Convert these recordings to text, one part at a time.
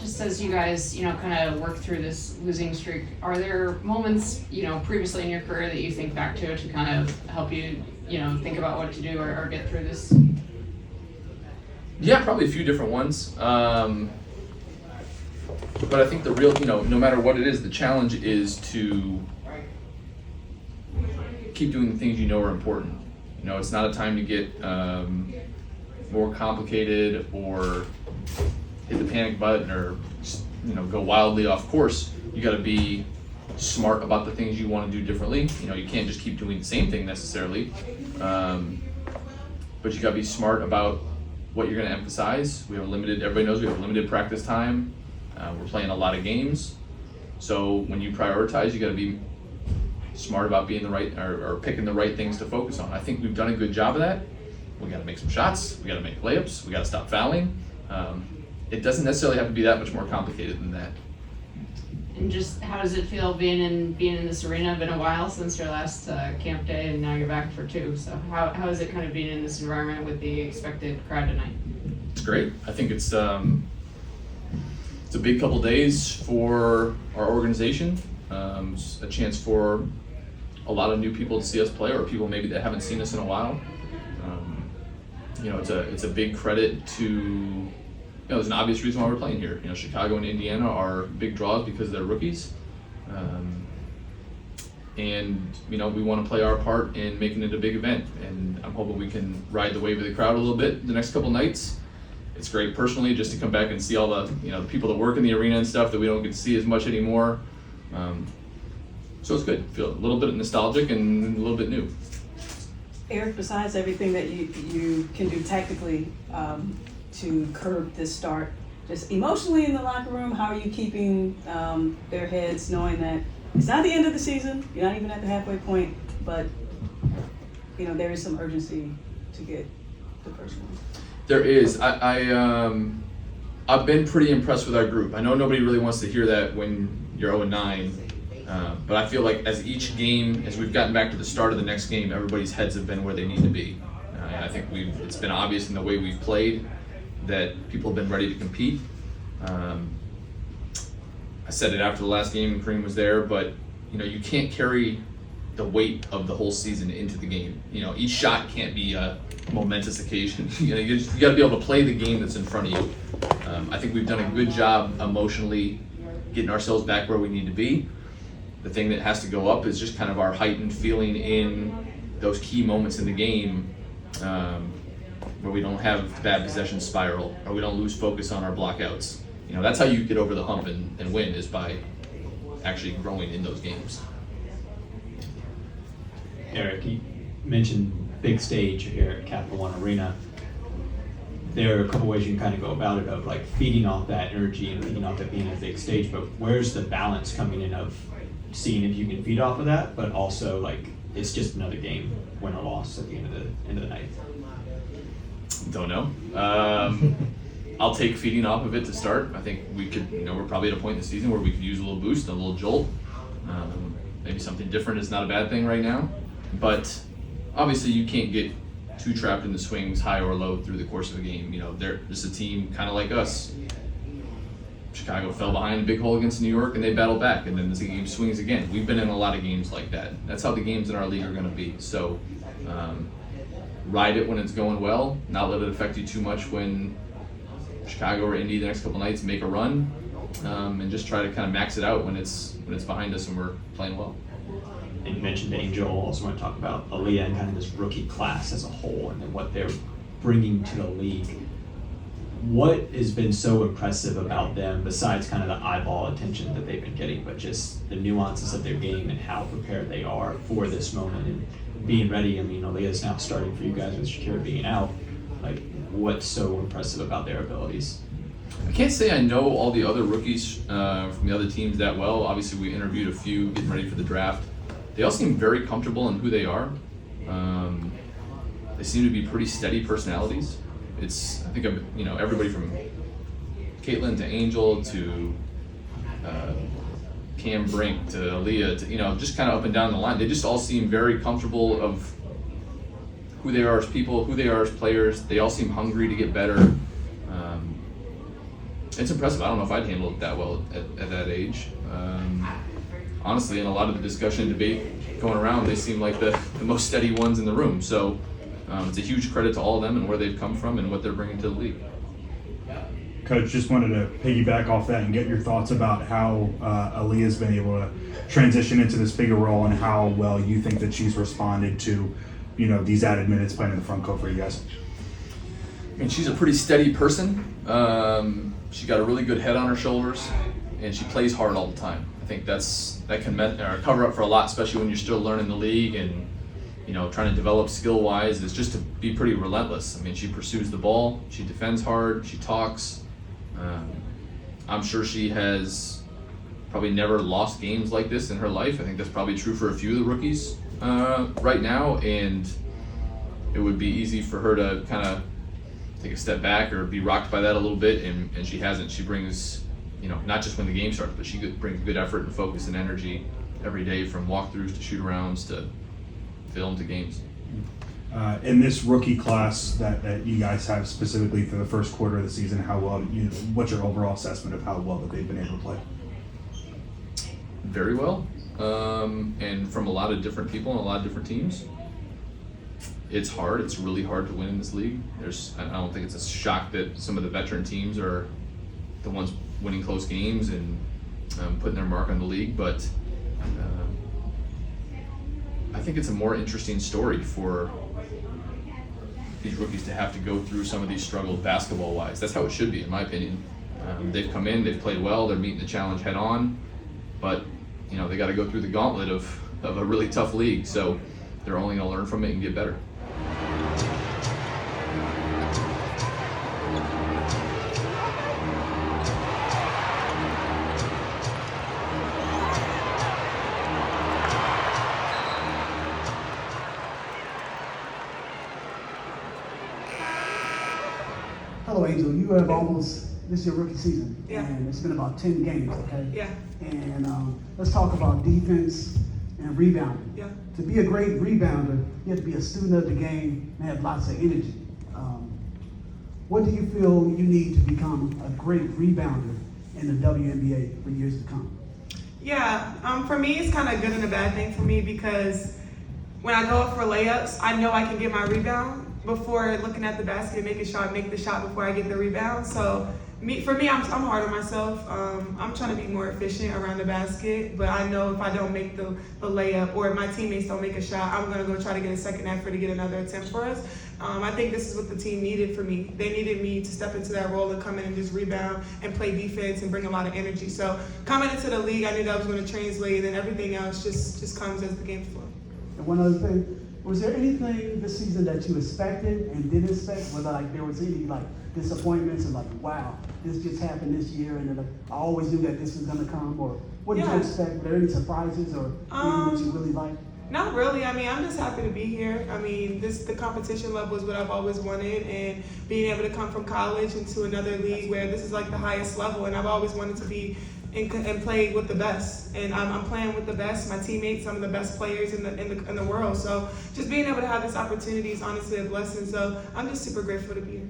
just as you guys, kind of work through this losing streak, are there moments, previously in your career that you think back to kind of help you, think about what to do or get through this? Yeah, probably a few different ones. But I think the real, no matter what it is, the challenge is to keep doing the things are important. It's not a time to get more complicated or hit the panic button or go wildly off course. You got to be smart about the things you want to do differently. You can't just keep doing the same thing necessarily, but you got to be smart about what you're going to emphasize. Everybody knows we have limited practice time. We're playing a lot of games, so when you prioritize, you got to be smart about being the right or picking the right things to focus on. I think we've done a good job of that. We got to make some shots. We got to make layups. We got to stop fouling. It doesn't necessarily have to be that much more complicated than that. And just how does it feel being in this arena? Been a while since your last camp day, and now you're back for 2. So how is it kind of being in this environment with the expected crowd tonight? It's great. I think it's a big couple days for our organization. It's a chance for a lot of new people to see us play, or people maybe that haven't seen us in a while. It's a big credit to. There's an obvious reason why we're playing here. Chicago and Indiana are big draws because they're rookies, and we want to play our part in making it a big event. And I'm hoping we can ride the wave of the crowd a little bit the next couple nights. It's great personally just to come back and see all the the people that work in the arena and stuff that we don't get to see as much anymore. So it's good. Feel a little bit nostalgic and a little bit new. Eric, besides everything that you can do tactically to curb this start, just emotionally in the locker room, how are you keeping their heads knowing that it's not the end of the season, you're not even at the halfway point, but there is some urgency to get the first one? There is. I've been pretty impressed with our group. I know nobody really wants to hear that when you're 0-9, but I feel like as we've gotten back to the start of the next game, everybody's heads have been where they need to be. I think it's been obvious in the way we've played that people have been ready to compete. I said it after the last game and Kareem was there, but you can't carry the weight of the whole season into the game. Each shot can't be a momentous occasion. You got to be able to play the game that's in front of you. I think we've done a good job emotionally getting ourselves back where we need to be. The thing that has to go up is just kind of our heightened feeling in those key moments in the game, where we don't have bad possession spiral or we don't lose focus on our blockouts. That's how you get over the hump and win, is by actually growing in those games. Eric, you mentioned big stage here at Capital One Arena. There are a couple ways you can kind of go about it, of like feeding off that energy and feeding off that being a big stage, but where's the balance coming in of seeing if you can feed off of that, but also like it's just another game, win or loss at the end of the night? Don't know. I'll take feeding off of it to start. I think we could, we're probably at a point in the season where we could use a little boost, a little jolt. Maybe something different is not a bad thing right now. But obviously you can't get too trapped in the swings, high or low, through the course of a game. They're just a team kind of like us. Chicago fell behind a big hole against New York and they battled back, and then the game swings again. We've been in a lot of games like that. That's how the games in our league are going to be. So ride it when it's going well, not let it affect you too much when Chicago or Indy the next couple nights make a run, and just try to kind of max it out when it's behind us and we're playing well. And you mentioned Angel. Also want to talk about Aaliyah and kind of this rookie class as a whole, and then what they're bringing to the league. What has been so impressive about them, besides kind of the eyeball attention that they've been getting, but just the nuances of their game and how prepared they are for this moment and being ready? I mean, Aaliyah's now starting for you guys with Shakira being out. Like, what's so impressive about their abilities? I can't say I know all the other rookies from the other teams that well. Obviously, we interviewed a few getting ready for the draft. They all seem very comfortable in who they are. They seem to be pretty steady personalities. I think everybody from Caitlin to Angel to Cam Brink to Aaliyah to just kind of up and down the line. They just all seem very comfortable of who they are as people, who they are as players. They all seem hungry to get better. It's impressive. I don't know if I'd handle it that well at that age. Honestly, in a lot of the discussion and debate going around, they seem like the most steady ones in the room. So it's a huge credit to all of them and where they've come from and what they're bringing to the league. Coach, just wanted to piggyback off that and get your thoughts about how Aaliyah's been able to transition into this bigger role and how well you think that she's responded to, these added minutes playing in the front court for you guys. And she's a pretty steady person. She got a really good head on her shoulders, and she plays hard all the time. I think that can cover up for a lot, especially when you're still learning the league and trying to develop skill-wise. Is just to be pretty relentless. I mean, she pursues the ball, she defends hard, she talks. I'm sure she has probably never lost games like this in her life. I think that's probably true for a few of the rookies right now, and it would be easy for her to kind of take a step back or be rocked by that a little bit, and she hasn't. She brings, not just when the game starts, but she brings good effort and focus and energy every day, from walkthroughs to shoot-arounds to film to games. In this rookie class that you guys have specifically for the first quarter of the season, how well, what's your overall assessment of how well that they've been able to play? Very well, and from a lot of different people and a lot of different teams. It's hard. It's really hard to win in this league. I don't think it's a shock that some of the veteran teams are the ones winning close games and putting their mark on the league, but I think it's a more interesting story for these rookies to have to go through some of these struggles basketball-wise. That's how it should be, in my opinion. They've come in, they've played well, they're meeting the challenge head on, but they got to go through the gauntlet of a really tough league. So they're only going to learn from it and get better. Hello, Angel. You have this is your rookie season. Yeah. And it's been about 10 games, okay? Yeah. And let's talk about defense and rebounding. Yeah. To be a great rebounder, you have to be a student of the game and have lots of energy. What do you feel you need to become a great rebounder in the WNBA for years to come? Yeah, for me, it's kind of a good and a bad thing for me, because when I go up for layups, I know I can get my rebound before looking at the basket, make the shot before I get the rebound. So for me, I'm hard on myself. I'm trying to be more efficient around the basket, but I know if I don't make the layup, or if my teammates don't make a shot, I'm gonna go try to get a second effort to get another attempt for us. I think this is what the team needed for me. They needed me to step into that role and come in and just rebound and play defense and bring a lot of energy. So coming into the league, I knew that was gonna translate, and then everything else just comes as the game's flow. And one other thing, was there anything this season that you expected and didn't expect? Whether there was any disappointments and wow, this just happened this year, and I always knew that this was gonna come, or what did you expect? Were there any surprises or anything that you really liked? Not really. I mean, I'm just happy to be here. I mean, the competition level is what I've always wanted, and being able to come from college into another league where this is the highest level, and I've always wanted to be and play with the best. And I'm playing with the best. My teammates, some of the best players in the world. So just being able to have this opportunity is honestly a blessing. So I'm just super grateful to be here.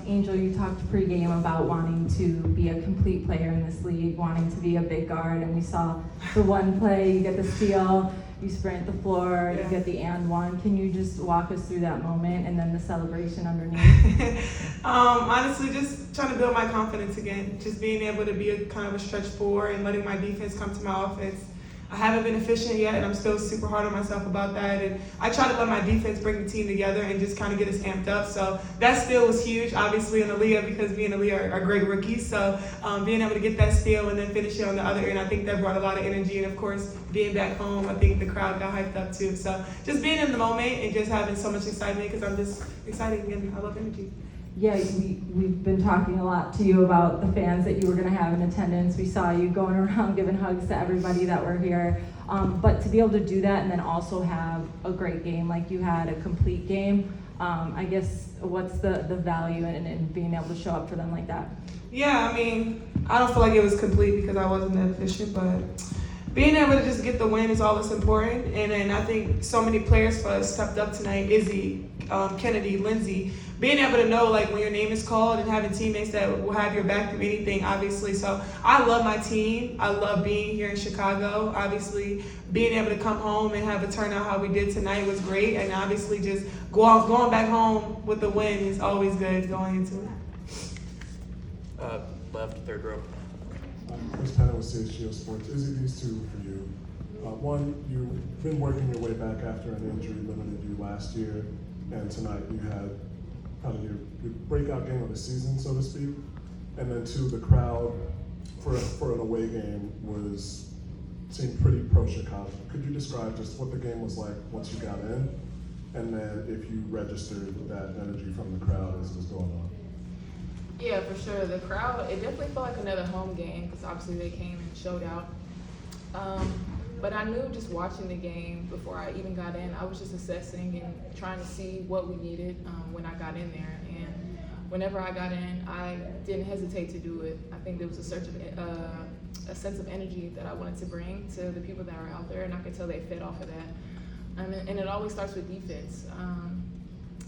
Angel, you talked pregame about wanting to be a complete player in this league, wanting to be a big guard, and we saw the one play, you get the steal, you sprint the floor, you get the and one. Can you just walk us through that moment and then the celebration underneath? Honestly, just trying to build my confidence again. Just being able to be a kind of a stretch four and letting my defense come to my offense. I haven't been efficient yet, and I'm still super hard on myself about that. And I try to let my defense bring the team together and just kind of get us amped up. So that steal was huge, obviously, in Aaliyah, because me and Aaliyah are great rookies. So being able to get that steal and then finish it on the other end, I think that brought a lot of energy. And of course, being back home, I think the crowd got hyped up too. So just being in the moment and just having so much excitement, because I'm just excited again. I love energy. Yeah, we've been talking a lot to you about the fans that you were going to have in attendance. We saw you going around giving hugs to everybody that were here. But to be able to do that and then also have a great game like you had, a complete game, I guess what's the value in being able to show up for them like that? Yeah, I mean, I don't feel like it was complete because I wasn't that efficient, but being able to just get the win is all that's important. And then I think so many players for us stepped up tonight. Izzy, Kennedy, Lindsay, being able to know like when your name is called and having teammates that will have your back through anything, obviously. So I love my team. I love being here in Chicago. Obviously, being able to come home and have a turnout how we did tonight was great. And obviously just going back home with the win is always good going into it. Left, third row. Chris Penna with CHGO Sports. Izzy, these two for you. One, you've been working your way back after an injury limited you last year, and tonight you had kind of your breakout game of the season, so to speak. And then two, the crowd for an away game seemed pretty pro-Chicago. Could you describe just what the game was like once you got in, and then if you registered that energy from the crowd as it was going on? Yeah, for sure. The crowd, it definitely felt like another home game because obviously they came and showed out. But I knew just watching the game before I even got in, I was just assessing and trying to see what we needed when I got in there. And whenever I got in, I didn't hesitate to do it. I think there was a sense of energy that I wanted to bring to the people that were out there, and I could tell they fed off of that. And it always starts with defense.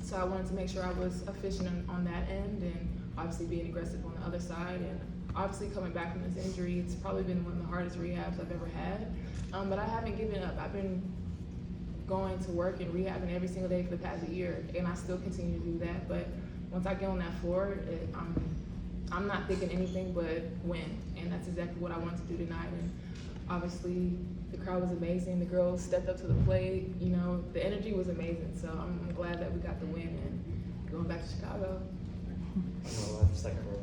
So I wanted to make sure I was efficient on that end and obviously being aggressive on the other side. And obviously coming back from this injury, it's probably been one of the hardest rehabs I've ever had. But I haven't given up. I've been going to work and rehabbing every single day for the past year, and I still continue to do that. But once I get on that floor, I'm not thinking anything but win, and that's exactly what I wanted to do tonight. And obviously, the crowd was amazing. The girls stepped up to the plate. You know, the energy was amazing. So I'm glad that we got the win and going back to Chicago. Second row.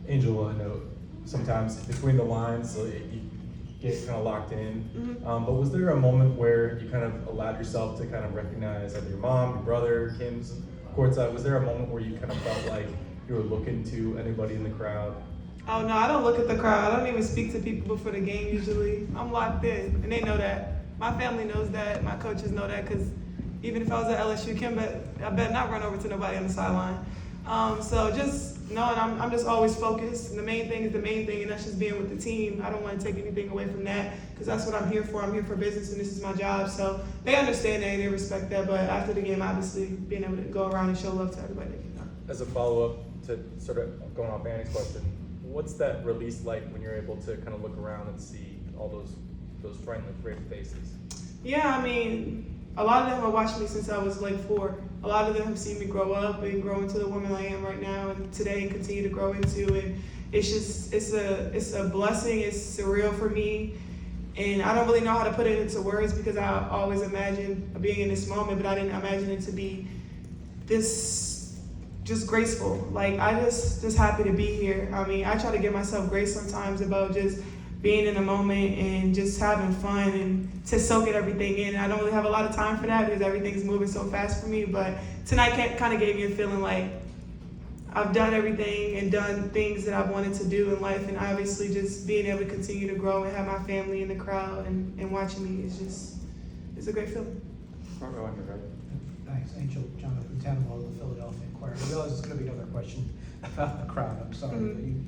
Angel, I know sometimes between the lines, so you get kind of locked in. Mm-hmm. But was there a moment where you kind of allowed yourself to kind of recognize either your mom, your brother, Kim's courtside? Was there a moment where you kind of felt like you were looking to anybody in the crowd? Oh no, I don't look at the crowd. I don't even speak to people before the game usually. I'm locked in, and they know that. My family knows that. My coaches know that, because even if I was at LSU, I bet not run over to nobody on the sideline. So just knowing I'm just always focused. And the main thing is the main thing, and that's just being with the team. I don't want to take anything away from that, because that's what I'm here for. I'm here for business, and this is my job. So they understand that and they respect that. But after the game, obviously, being able to go around and show love to everybody. As a follow-up to sort of going off Annie's question, what's that release like when you're able to kind of look around and see all those friendly, great faces? Yeah, I mean, a lot of them have watched me since I was like 4. A lot of them have seen me grow up and grow into the woman I am right now and today, and continue to grow into. And it's a blessing. It's surreal for me. And I don't really know how to put it into words, because I always imagined being in this moment, but I didn't imagine it to be this just graceful. Like, I just happy to be here. I mean, I try to give myself grace sometimes about just being in the moment and just having fun and to soak it everything in. I don't really have a lot of time for that because everything's moving so fast for me, but tonight kind of gave me a feeling like I've done everything and done things that I've wanted to do in life, and obviously just being able to continue to grow and have my family in the crowd and watching me it's a great feeling. Front row, undergrad. Thanks, Angel. Jonathan Tannenwald of the Philadelphia Inquirer. I realize it's going to be another question about the crowd. I'm sorry. Mm-hmm.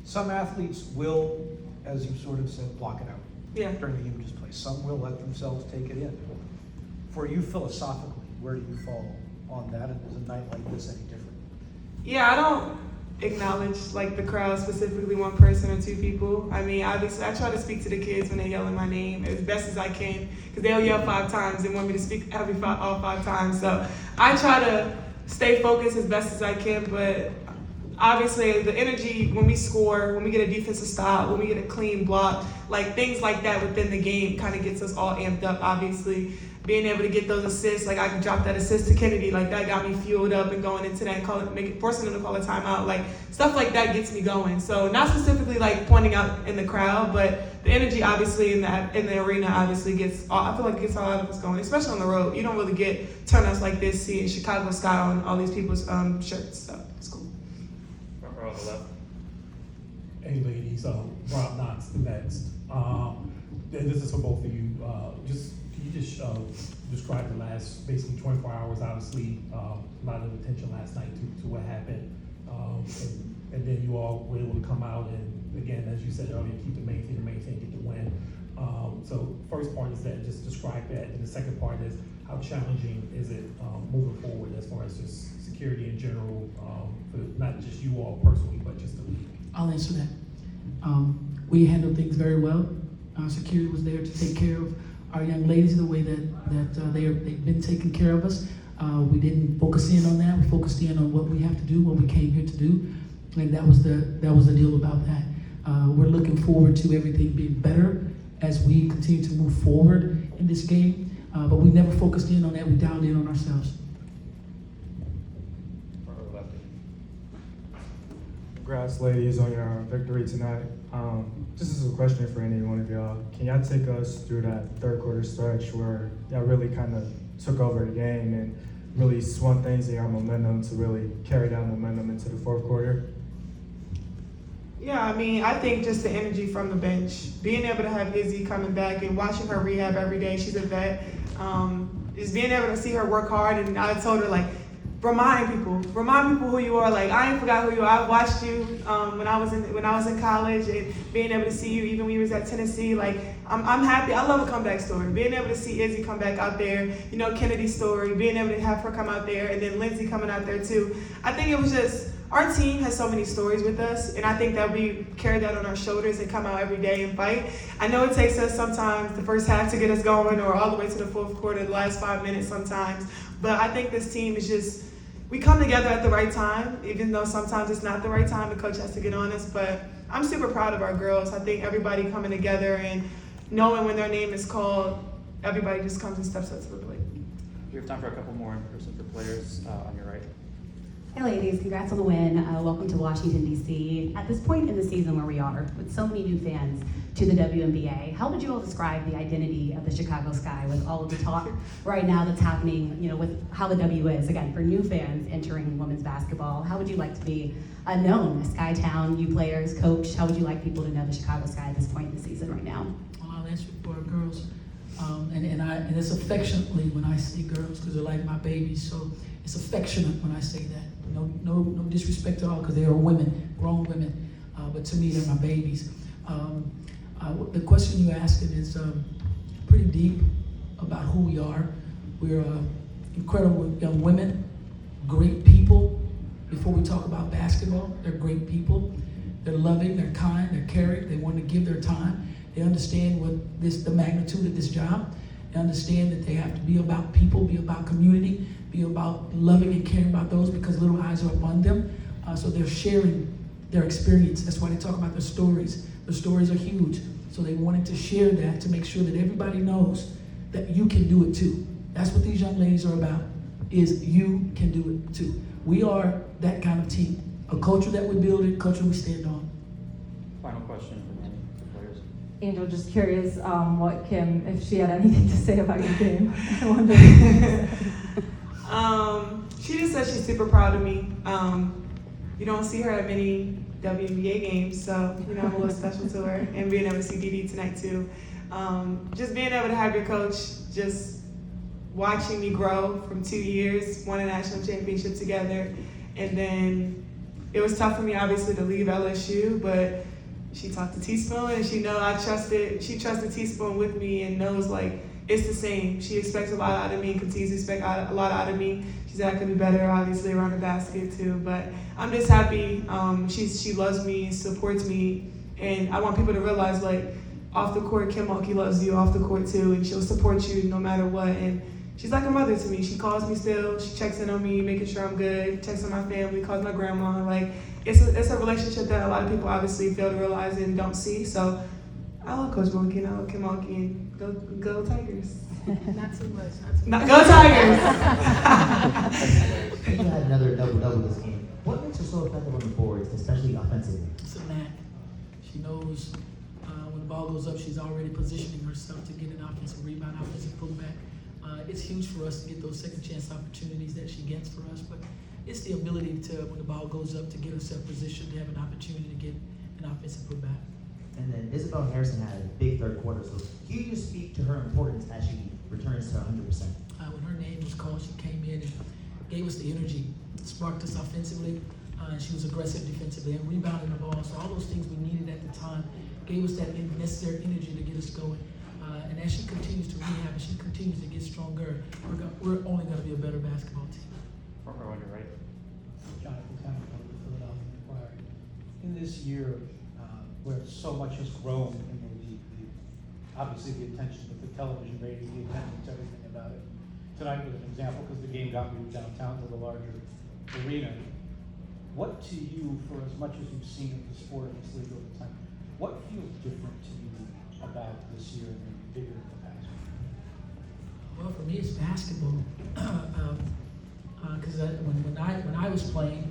Some athletes will, as you sort of said, block it out during the images play. Some will let themselves take it in. For you, philosophically, where do you fall on that? And is a night like this any different? Yeah, I don't acknowledge like the crowd, specifically one person or two people. I mean, obviously, I try to speak to the kids when they're yelling my name as best as I can, because they'll yell 5 times and want me to speak all 5 times. So I try to stay focused as best as I can, but obviously the energy when we score, when we get a defensive stop, when we get a clean block, like things like that within the game kind of gets us all amped up, obviously. Being able to get those assists, like I can drop that assist to Kennedy, like that got me fueled up and going into that and forcing them to call a timeout, like stuff like that gets me going. So not specifically like pointing out in the crowd, but the energy obviously in the arena obviously I feel like it gets all of us going, especially on the road. You don't really get turnouts like this, seeing Chicago sky on all these people's shirts, so it's cool. Front row on the left. Hey ladies, Rob Knox, the next. This is for both of you. Can you just describe the last basically 24 hours? Obviously, a lot of attention last night to what happened, and then you all were able to come out and again, as you said earlier, keep the main thing, get the win. So first part is that, just describe that, and the second part is how challenging is it moving forward as far as just security in general, for not just you all personally, but just the league? I'll answer that. We handled things very well. Our security was there to take care of our young ladies the way that they've been taking care of us. We didn't focus in on that. We focused in on what we have to do, what we came here to do, and that was the deal about that. We're looking forward to everything being better as we continue to move forward in this game, but we never focused in on that. We dialed in on ourselves. Congrats, ladies, on your victory tonight. This is a question for any one of y'all. Can y'all take us through that third quarter stretch where y'all really kind of took over the game and really swung things in your momentum to really carry that momentum into the fourth quarter? Yeah, I mean, I think just the energy from the bench, being able to have Izzy coming back and watching her rehab every day, she's a vet, just being able to see her work hard, and I told her, like, remind people who you are. Like, I ain't forgot who you are. I watched you when I was in college, and being able to see you even when you was at Tennessee. Like, I'm happy. I love a comeback story. Being able to see Izzy come back out there, you know, Kennedy's story, being able to have her come out there, and then Lindsay coming out there too. I think it was just, our team has so many stories with us, and I think that we carry that on our shoulders and come out every day and fight. I know it takes us sometimes the first half to get us going, or all the way to the fourth quarter, the last 5 minutes sometimes. But I think this team is just, we come together at the right time, even though sometimes it's not the right time. The coach has to get on us, but I'm super proud of our girls. I think everybody coming together and knowing when their name is called, everybody just comes and steps up to the plate. We have time for a couple more in person for players on your right. Hey ladies, congrats on the win. Welcome to Washington, D.C. At this point in the season where we are, with so many new fans to the WNBA, how would you all describe the identity of the Chicago Sky with all of the talk right now that's happening, you know, with how the W is, again, for new fans entering women's basketball? How would you like to be known as Sky Town, you players, coach? How would you like people to know the Chicago Sky at this point in the season right now? Well, I'll answer for our girls. And it's affectionately when I say girls, because they're like my babies, so it's affectionate when I say that. No disrespect at all, because they are women, grown women, but to me they're my babies. The question you asked is pretty deep about who we are. We're incredible young women, great people. Before we talk about basketball, they're great people. They're loving, they're kind, they're caring, they want to give their time. They understand the magnitude of this job. They understand that they have to be about people, be about community, be about loving and caring about those, because little eyes are upon them. So they're sharing their experience. That's why they talk about their stories. Their stories are huge. So they wanted to share that to make sure that everybody knows that you can do it too. That's what these young ladies are about, is you can do it too. We are that kind of team. A culture that we build, a culture we stand on. Final question from any of the players. Angel, just curious what Kim, if she had anything to say about your game. I wonder. She just said she's super proud of me. You don't see her at many WNBA games, so you know, I'm a little special to her. And being able to see Dee tonight too. Just being able to have your coach just watching me grow from 2 years, won a national championship together, and then it was tough for me obviously to leave LSU, but she talked to Teaspoon, and she trusted Teaspoon with me, and knows like it's the same. She expects a lot out of me and continues to expect a lot out of me. She said I could be better, obviously, around the basket too, but I'm just happy. She loves me, supports me, and I want people to realize, like, off the court, Kim Mulkey loves you off the court too, and she'll support you no matter what. And she's like a mother to me. She calls me still, she checks in on me, making sure I'm good, checks on my family, calls my grandma. Like, it's a relationship that a lot of people obviously fail to realize and don't see. So I love Coach Mulkey, and I love Kim Mulkey, and go Tigers. Not too much. Go Tigers! You had another double-double this game. What makes her so effective on the boards, especially offensively? It's a knack. She knows when the ball goes up, she's already positioning herself to get an offensive rebound, offensive putback. It's huge for us to get those second chance opportunities that she gets for us, but it's the ability to, when the ball goes up, to get herself positioned to have an opportunity to get an offensive putback. And then Isabel Harrison had a big third quarter, so can you just speak to her importance as she returns to 100%? When her name was called, she came in and gave us the energy, sparked us offensively, And she was aggressive defensively and rebounding the ball. So all those things we needed at the time gave us that necessary energy to get us going. And as she continues to rehab and she continues to get stronger, we're only going to be a better basketball team. Front row on your right. Jonathan Tanner from the Philadelphia Inquirer. In this year where so much has grown in the league, obviously the attention with the television ratings, the attendance, everything about it. Tonight was an example because the game got moved downtown to the larger arena. What to you, for as much as you've seen of the sport in this league over time, what feels different to you about this year and bigger than the past? Well, for me, it's basketball. Because when I was playing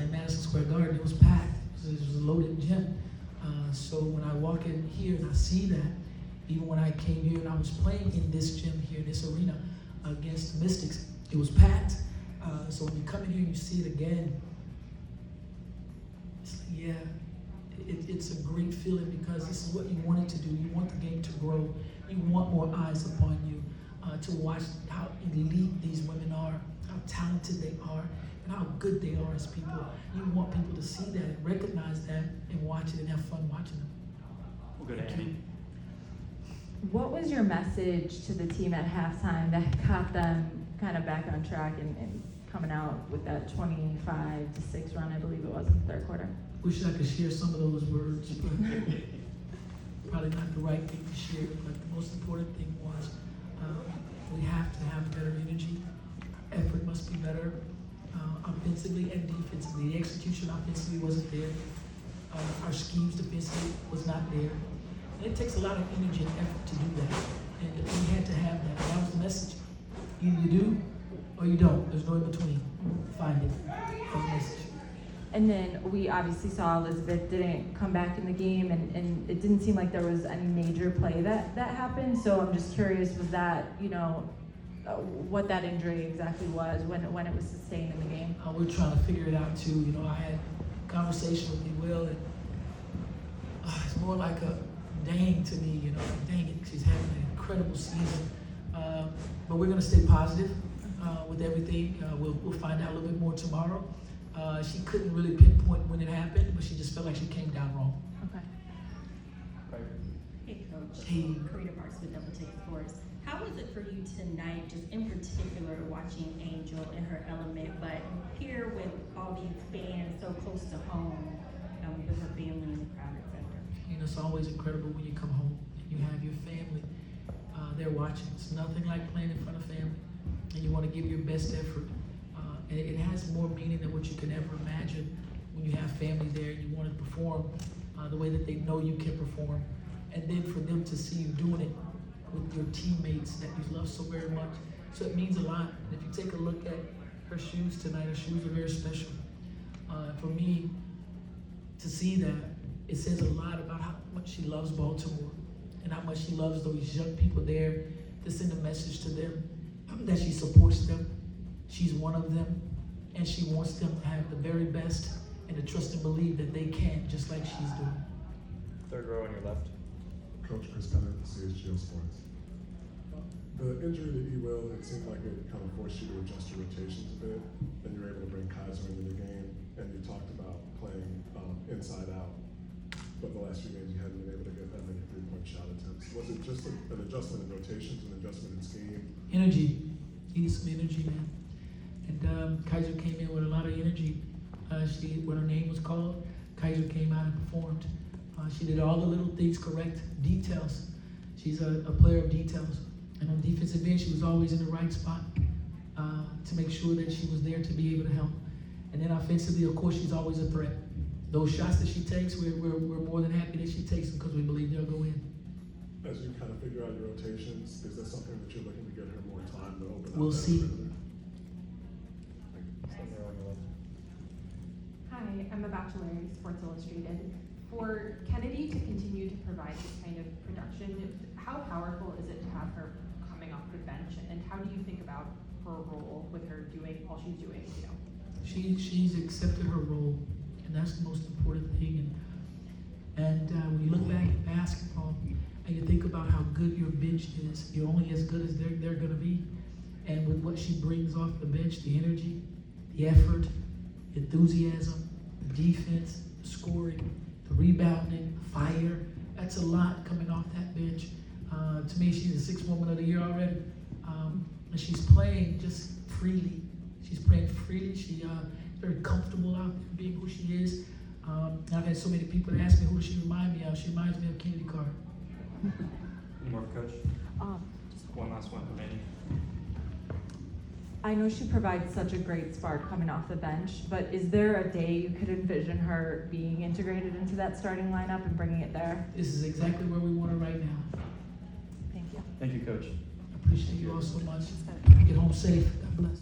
in Madison Square Garden, it was packed. It was a loaded gym. So when I walk in here and I see that, even when I came here and I was playing in this gym here, this arena against the Mystics, it was packed. So when you come in here and you see it again, it's like, yeah, it's a great feeling because this is what you wanted to do. You want the game to grow. You want more eyes upon you to watch how elite these women are, how talented they are, and how good they are as people. You want people to see that and recognize that and watch it and have fun watching them. We'll go to Andy. What was your message to the team at halftime that got them kind of back on track and coming out with that 25-6 run, I believe it was, in the third quarter? Wish I could share some of those words, but probably not the right thing to share. But the most important thing was we have to have better energy. Effort must be better, offensively and defensively. The execution offensively wasn't there. Our schemes defensively was not there. And it takes a lot of energy and effort to do that. And we had to have that. That was the message. Either you do or you don't. There's no in between. Find it. That was the message. And then we obviously saw Elizabeth didn't come back in the game, and it didn't seem like there was any major play that happened. So I'm just curious, was that, what that injury exactly was, when it was sustained in the game? We're trying to figure it out too. I had a conversation with Will, and it's more like a dang to me, dang it, she's having an incredible season. But we're gonna stay positive with everything. We'll find out a little bit more tomorrow. She couldn't really pinpoint when it happened, but she just felt like she came down wrong. Okay. Hey, Coach. Hey. Karina Marks with Double Take Sports. How was it for you tonight, just in particular, watching Angel in her element, but here with all these fans so close to home, with her family in the crowded center? It's always incredible when you come home and you have your family there watching. It's nothing like playing in front of family, and you want to give your best effort. And it has more meaning than what you can ever imagine when you have family there and you want to perform the way that they know you can perform. And then for them to see you doing it with your teammates that you love so very much. So it means a lot. And if you take a look at her shoes tonight, her shoes are very special. For me, to see that, it says a lot about how much she loves Baltimore and how much she loves those young people there, to send a message to them that she supports them. She's one of them, and she wants them to have the very best and to trust and believe that they can, just like she's doing. Third row on your left. Coach Chris Bennett, CHGO Sports. The injury to Ewell, it seemed like it kind of forced you to adjust your rotations a bit, and you were able to bring Kaiser into the game, and you talked about playing inside out, but the last few games you hadn't been able to get that many three-point shot attempts. Was it just an adjustment in rotations, an adjustment in scheme? Energy. He needs some energy, man. And Kaiser came in with a lot of energy. When her name was called, Kaiser came out and performed. She did all the little things correct, details. She's a player of details. And on defensive end, she was always in the right spot to make sure that she was there to be able to help. And then offensively, of course, she's always a threat. Those shots that she takes, we're more than happy that she takes them because we believe they'll go in. As you kind of figure out your rotations, is that something that you're looking to get her more time to open up? We'll see. Hi, I'm a bachelor in Sports Illustrated. For Kennedy to continue to provide this kind of production, how powerful is it to have her coming off the bench, and how do you think about her role with her doing all she's doing? She's accepted her role, and that's the most important thing. And when you look back at basketball and you think about how good your bench is, you're only as good as they're going to be. And with what she brings off the bench, the energy, the effort, enthusiasm, the defense, the scoring, the rebounding, the fire. That's a lot coming off that bench. To me, she's the sixth woman of the year already. And she's playing just freely. She's playing freely. She's very comfortable out there being who she is. And I've had so many people ask me, who does she remind me of? She reminds me of Kennedy Carter. Any more for Coach? Just one last one remaining. I know she provides such a great spark coming off the bench, but is there a day you could envision her being integrated into that starting lineup and bringing it there? This is exactly where we want her right now. Thank you. Thank you, Coach. I appreciate you all so much. Get home safe. God bless.